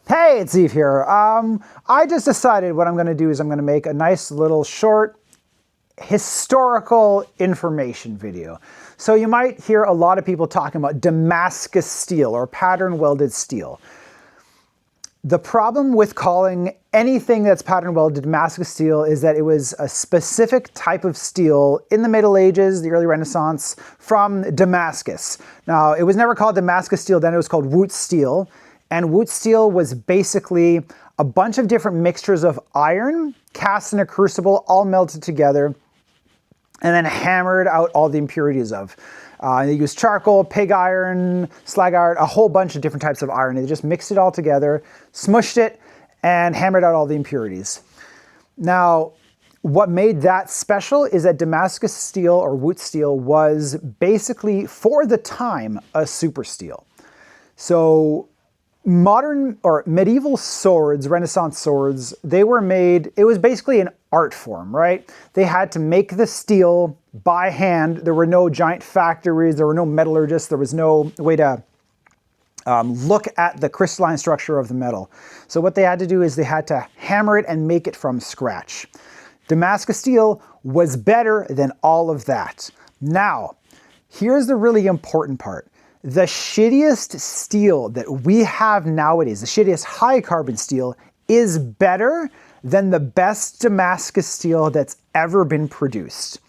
Hey, it's Eve here. I just decided what I'm going to do is I'm going to make a nice little short historical information video. So you might hear a lot of people talking about Damascus steel or pattern welded steel. The problem with calling anything that's pattern welded Damascus steel is that it was a specific type of steel in the Middle Ages, the early Renaissance, from Damascus. Now, it was never called Damascus steel then, it was called Wootz steel. And Wootz steel was basically a bunch of different mixtures of iron cast in a crucible, all melted together, and then hammered out all the impurities of. They used charcoal, pig iron, slag iron, a whole bunch of different types of iron. They just mixed it all together, smushed it, and hammered out all the impurities. Now, what made that special is that Damascus steel or Wootz steel was basically, for the time, a super steel. So modern or medieval swords, Renaissance swords, they were made, it was basically an art form, right? They had to make the steel by hand. There were no giant factories, there were no metallurgists, there was no way to look at the crystalline structure of the metal. So what they had to do is they had to hammer it and make it from scratch. Damascus steel was better than all of that. Now, here's the really important part. The shittiest steel that we have nowadays, the shittiest high carbon steel, is better than the best Damascus steel that's ever been produced.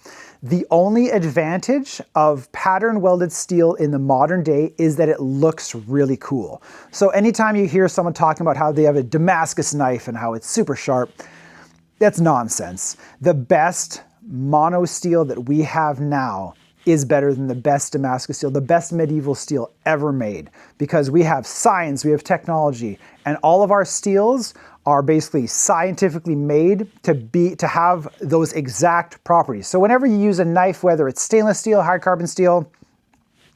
The only advantage of pattern welded steel in the modern day is that it looks really cool. So anytime you hear someone talking about how they have a Damascus knife and how it's super sharp, that's nonsense. The best mono steel that we have now is better than the best Damascus steel, the best medieval steel ever made, because we have science, we have technology, and all of our steels are basically scientifically made to have those exact properties. So whenever you use a knife, whether it's stainless steel, high carbon steel,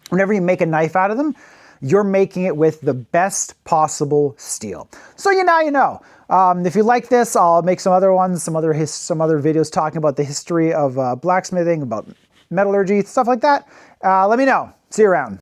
whenever you make a knife out of them, you're making it with the best possible steel. So now you know. If you like this, I'll make some other ones, some other videos talking about the history of blacksmithing, about metallurgy, stuff like that. Let me know. See you around.